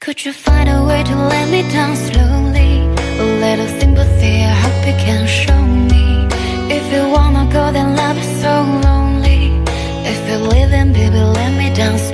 Could you find a way to let me down slowly? A little sympathy, I hope you can show me. If you wanna go, then love is so lonely. If you're leaving, baby, let me down slowly.